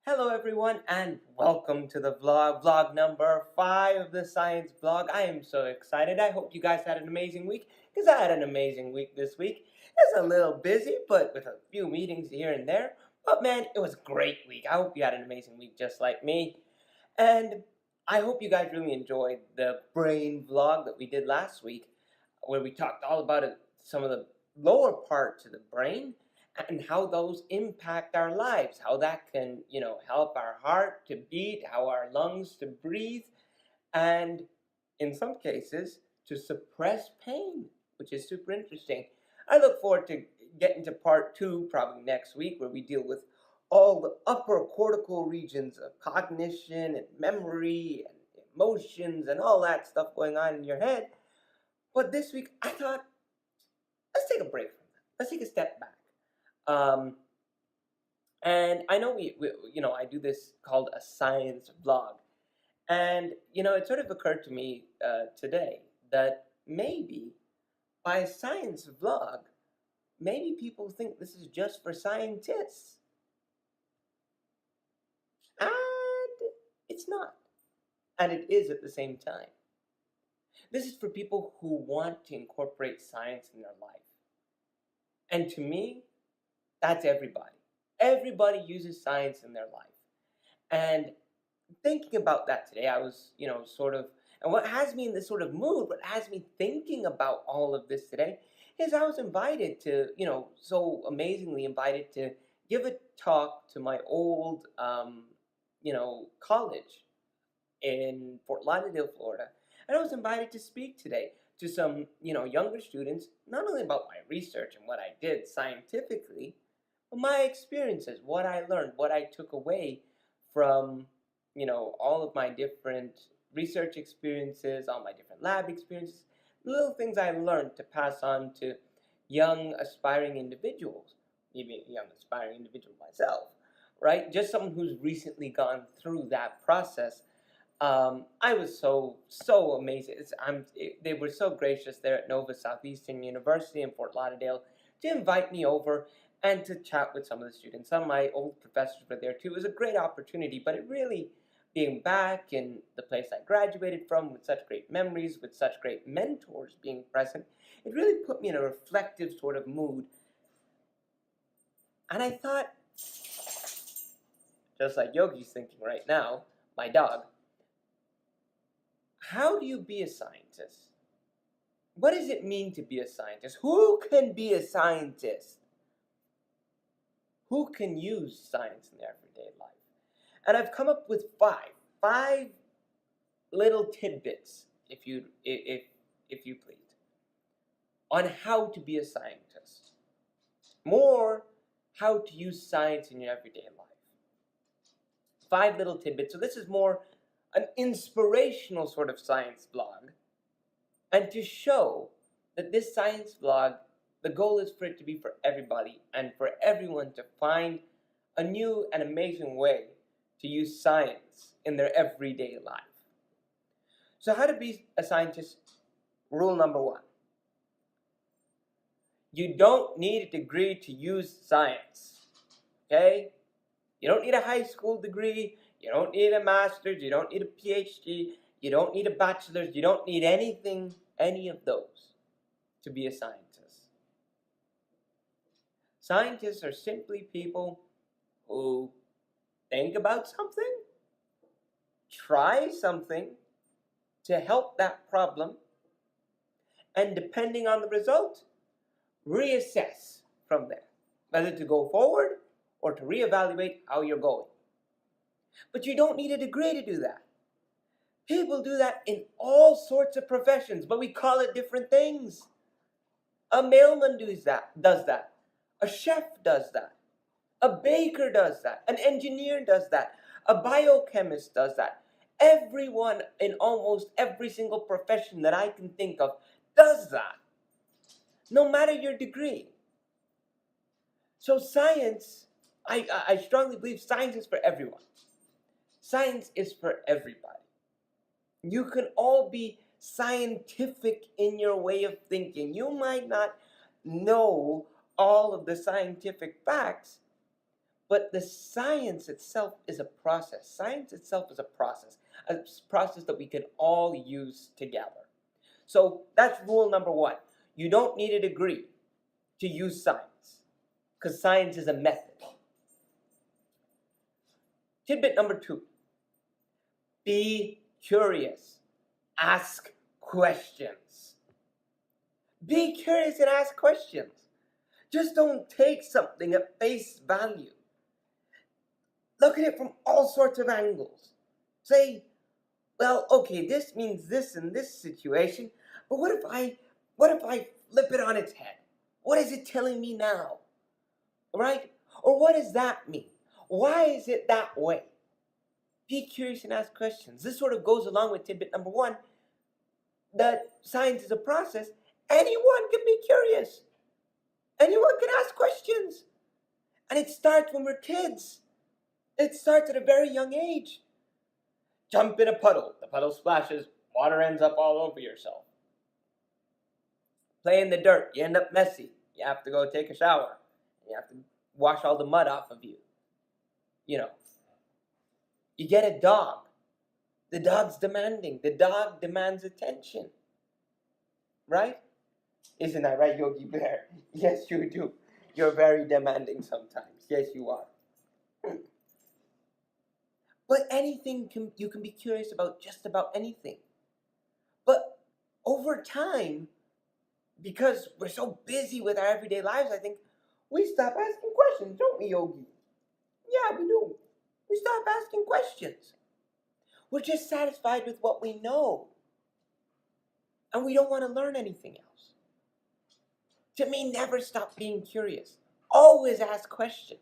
Hello everyone and welcome to the vlog number 5 of the science vlog. I am so excited. I hope you guys had an amazing week because I had an amazing week this week. It's a little busy but with a few meetings here and there. But man, it was a great week. I hope you had an amazing week just like me. And I hope you guys really enjoyed the brain vlog that we did last week where we talked all about some of the lower parts of the brain and how those impact our lives, how that can, help our heart to beat, how our lungs to breathe, and in some cases to suppress pain, which is super interesting. I look forward to getting to part 2 probably next week where we deal with all the upper cortical regions of cognition and memory and emotions and all that stuff going on in your head. But this week I thought, let's take a break from that. Let's take a step back. Um, and I know I do this called a science vlog. And, it sort of occurred to me today that maybe by a science vlog, maybe people think this is just for scientists. And it's not. And it is at the same time. This is for people who want to incorporate science in their life. And to me, that's everybody. Everybody uses science in their life. And thinking about that today, I was, and what has me in this sort of mood, what has me thinking about all of this today, is I was invited to, so amazingly invited to give a talk to my old, college in Fort Lauderdale, Florida. And I was invited to speak today to some, younger students, not only about my research and what I did scientifically, but my experiences, what I learned, what I took away from, all of my different research experiences, all my different lab experiences, little things I learned to pass on to young aspiring individuals, even a young aspiring individual myself, right? Just someone who's recently gone through that process. I was so amazing. They were so gracious there at Nova Southeastern University in Fort Lauderdale to invite me over and to chat with some of the students. Some of my old professors were there too. It was a great opportunity, but it really, being back in the place I graduated from with such great memories, with such great mentors being present, it really put me in a reflective sort of mood. And I thought, just like Yogi's thinking right now, my dog, how do you be a scientist? What does it mean to be a scientist? Who can be a scientist? Who can use science in their everyday life? And I've come up with five little tidbits, if you please, on how to be a scientist. More how to use science in your everyday life. 5 little tidbits. So this is more an inspirational sort of science vlog. And to show that this science vlog, the goal is for it to be for everybody and for everyone to find a new and amazing way to use science in their everyday life. So how to be a scientist? Rule number 1. You don't need a degree to use science. Okay? You don't need a high school degree. You don't need a master's. You don't need a PhD. You don't need a bachelor's. You don't need any of those to be a scientist. Scientists are simply people who think about something, try something to help that problem, and depending on the result, reassess from there, whether to go forward or to reevaluate how you're going. But you don't need a degree to do that. People do that in all sorts of professions, but we call it different things. A mailman does that. A chef does that. A baker does that. An engineer does that. A biochemist does that. Everyone in almost every single profession that I can think of does that, no matter your degree. So science, I strongly believe science is for everyone. Science is for everybody. You can all be scientific in your way of thinking. You might not know all of the scientific facts, But the science itself is a process. Science itself is a process that we can all use together. So that's rule number one. You don't need a degree to use science, because science is a method. Tidbit number two, be curious. Ask questions. Be curious and ask questions. Just don't take something at face value. Look at it from all sorts of angles. Say, well, okay, this means this in this situation, but what if I flip it on its head? What is it telling me now? Right? Or what does that mean? Why is it that way? Be curious and ask questions. This sort of goes along with tidbit number one, that science is a process. Anyone can be curious. Anyone can ask questions. And it starts when we're kids. It starts at a very young age. Jump in a puddle. The puddle splashes. Water ends up all over yourself. Play in the dirt. You end up messy. You have to go take a shower. You have to wash all the mud off of you. You get a dog. The dog's demanding. The dog demands attention. Right? Isn't that right, Yogi Bear? Yes, you do. You're very demanding sometimes. Yes, you are. But you can be curious about just about anything. But over time, because we're so busy with our everyday lives, I think we stop asking questions, don't we, Yogi? Yeah, we do. We stop asking questions. We're just satisfied with what we know. And we don't want to learn anything else. To me, never stop being curious. Always ask questions.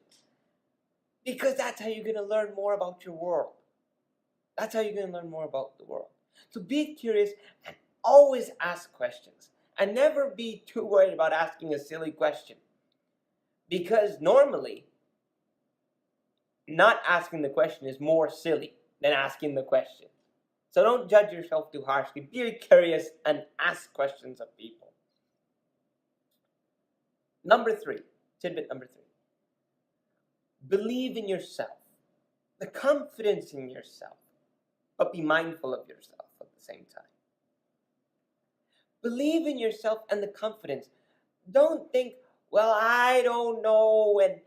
Because that's how you're going to learn more about your world. That's how you're going to learn more about the world. So be curious and always ask questions. And never be too worried about asking a silly question. Because normally, not asking the question is more silly than asking the question. So don't judge yourself too harshly. Be curious and ask questions of people. Number three, tidbit number three. Believe in yourself. The confidence in yourself. But be mindful of yourself at the same time. Believe in yourself and the confidence. Don't think, well, I don't know, and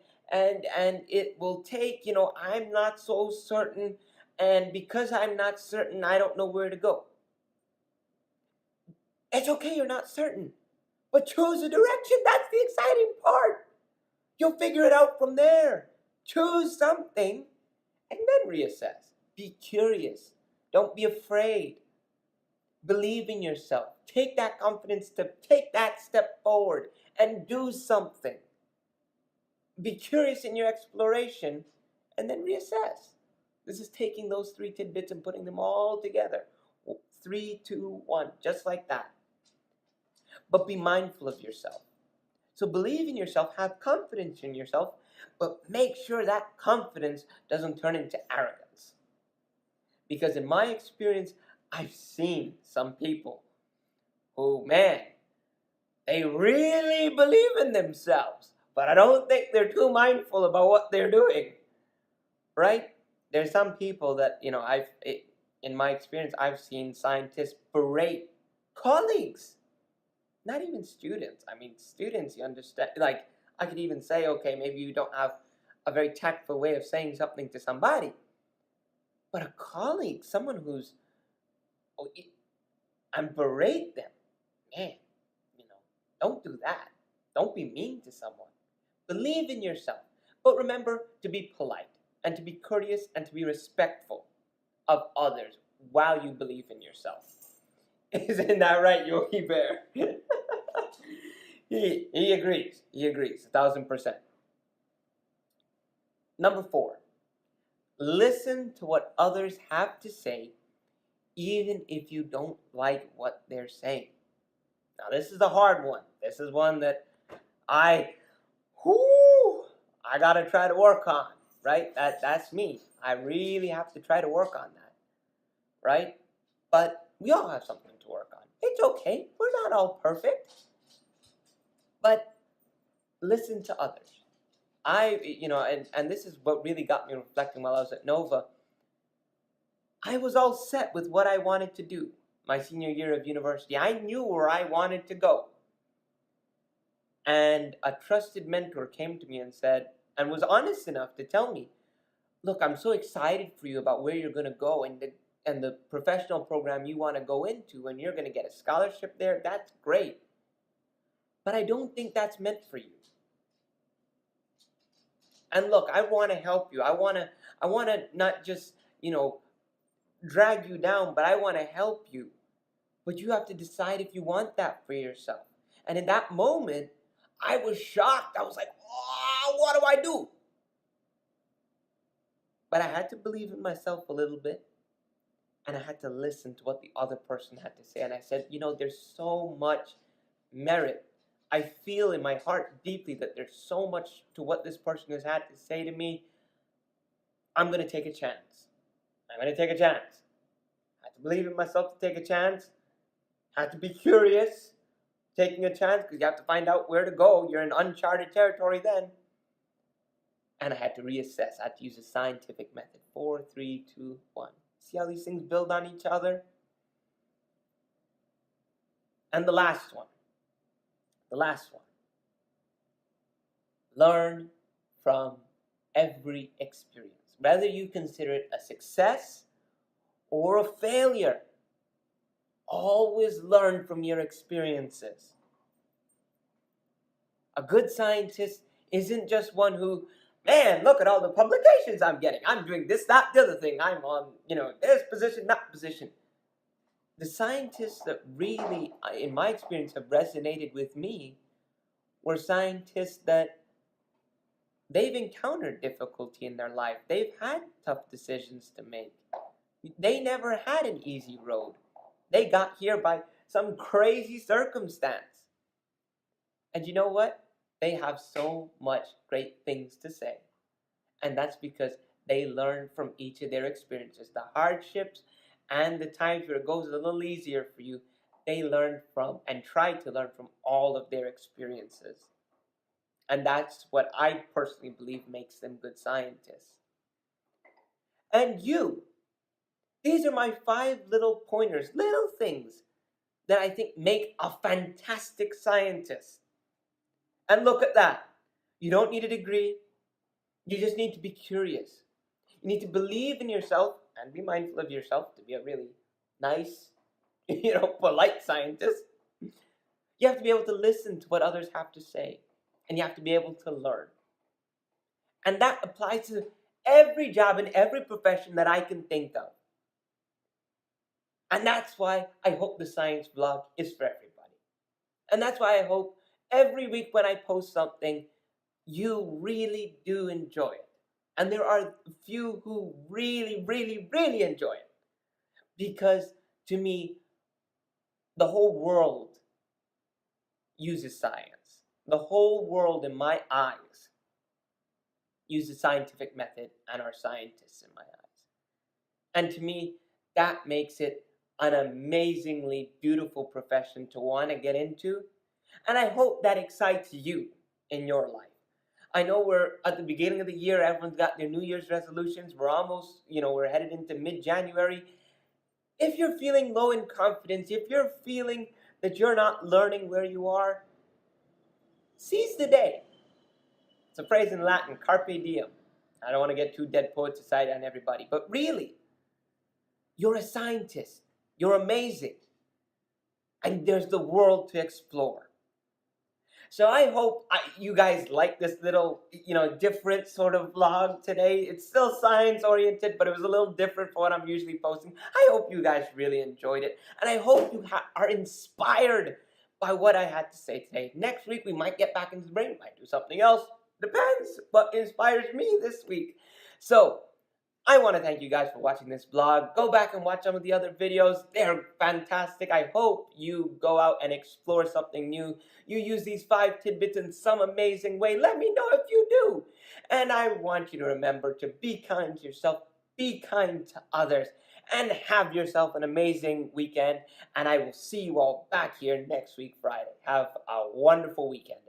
it will take, I'm not so certain, and because I'm not certain, I don't know where to go. It's okay, you're not certain, but choose a direction. That's the exciting part. You'll figure it out from there. Choose something and then reassess. Be curious. Don't be afraid. Believe in yourself. Take that confidence step. Take that step forward and do something. Be curious in your exploration and then reassess. This is taking those three tidbits and putting them all together. 3, 2, 1, just like that. But be mindful of yourself. So believe in yourself, have confidence in yourself, but make sure that confidence doesn't turn into arrogance. Because in my experience, I've seen some people who, man, they really believe in themselves, but I don't think they're too mindful about what they're doing, right? There's some people that, in my experience, I've seen scientists berate colleagues, not even students. I mean, students, you understand, like, I could even say, okay, maybe you don't have a very tactful way of saying something to somebody, but a colleague, someone who's, and berate them, man, don't do that. Don't be mean to someone. Believe in yourself. But remember to be polite and to be courteous and to be respectful of others while you believe in yourself. Isn't that right, Yogi Bear? He agrees. He agrees, 1,000%. Number 4, listen to what others have to say, even if you don't like what they're saying. Now, this is a hard one. This is one that I got to try to work on, right? That's me. I really have to try to work on that, right? But we all have something to work on. It's okay. We're not all perfect. But listen to others. and this is what really got me reflecting while I was at Nova. I was all set with what I wanted to do my senior year of university. I knew where I wanted to go. And a trusted mentor came to me and said, and was honest enough to tell me, look, I'm so excited for you about where you're going to go and the professional program you want to go into, and you're going to get a scholarship there. That's great. But I don't think that's meant for you. And look, I want to help you. I want to not just, drag you down, but I want to help you. But you have to decide if you want that for yourself. And in that moment, I was shocked. I was like, oh, what do I do? But I had to believe in myself a little bit. And I had to listen to what the other person had to say. And I said, there's so much merit. I feel in my heart deeply that there's so much to what this person has had to say to me. I'm going to take a chance. I'm going to take a chance. I had to believe in myself to take a chance. I had to be curious, taking a chance, because you have to find out where to go. You're in uncharted territory then. And I had to reassess. I had to use a scientific method. 4, 3, 2, 1. See how these things build on each other? And the last one. Learn from every experience. Whether you consider it a success or a failure, always learn from your experiences. A good scientist isn't just one who, man, look at all the publications I'm getting. I'm doing this, that, the other thing. I'm on, this position, that position. The scientists that really, in my experience, have resonated with me were scientists that they've encountered difficulty in their life. They've had tough decisions to make. They never had an easy road. They got here by some crazy circumstance. And you know what? They have so much great things to say. And that's because they learned from each of their experiences. The hardships and the times where it goes a little easier for you, they learned from and tried to learn from all of their experiences. And that's what I personally believe makes them good scientists. And these are my 5 little pointers, little things that I think make a fantastic scientist. And look at that. You don't need a degree. You just need to be curious. You need to believe in yourself and be mindful of yourself to be a really nice, polite scientist. You have to be able to listen to what others have to say. And you have to be able to learn. And that applies to every job and every profession that I can think of. And that's why I hope the science blog is for everybody. And that's why I hope every week when I post something, you really do enjoy it. And there are a few who really, really, really enjoy it. Because to me, the whole world uses science. The whole world, in my eyes, uses scientific method and are scientists in my eyes. And to me, that makes it an amazingly beautiful profession to want to get into. And I hope that excites you in your life. I know we're at the beginning of the year. Everyone's got their New Year's resolutions. We're almost, we're headed into mid-January. If you're feeling low in confidence, if you're feeling that you're not learning where you are, seize the day. It's a phrase in Latin, carpe diem. I don't want to get too Dead Poet Society on everybody, but really, you're a scientist. You're amazing. And there's the world to explore. So I hope you guys like this little, different sort of vlog today. It's still science-oriented, but it was a little different from what I'm usually posting. I hope you guys really enjoyed it. And I hope you are inspired by what I had to say today. Next week, we might get back into the brain. Might do something else. Depends what inspires me this week. So I want to thank you guys for watching this vlog. Go back and watch some of the other videos. They're fantastic. I hope you go out and explore something new. You use these 5 tidbits in some amazing way. Let me know if you do. And I want you to remember to be kind to yourself, be kind to others, and have yourself an amazing weekend. And I will see you all back here next week, Friday. Have a wonderful weekend,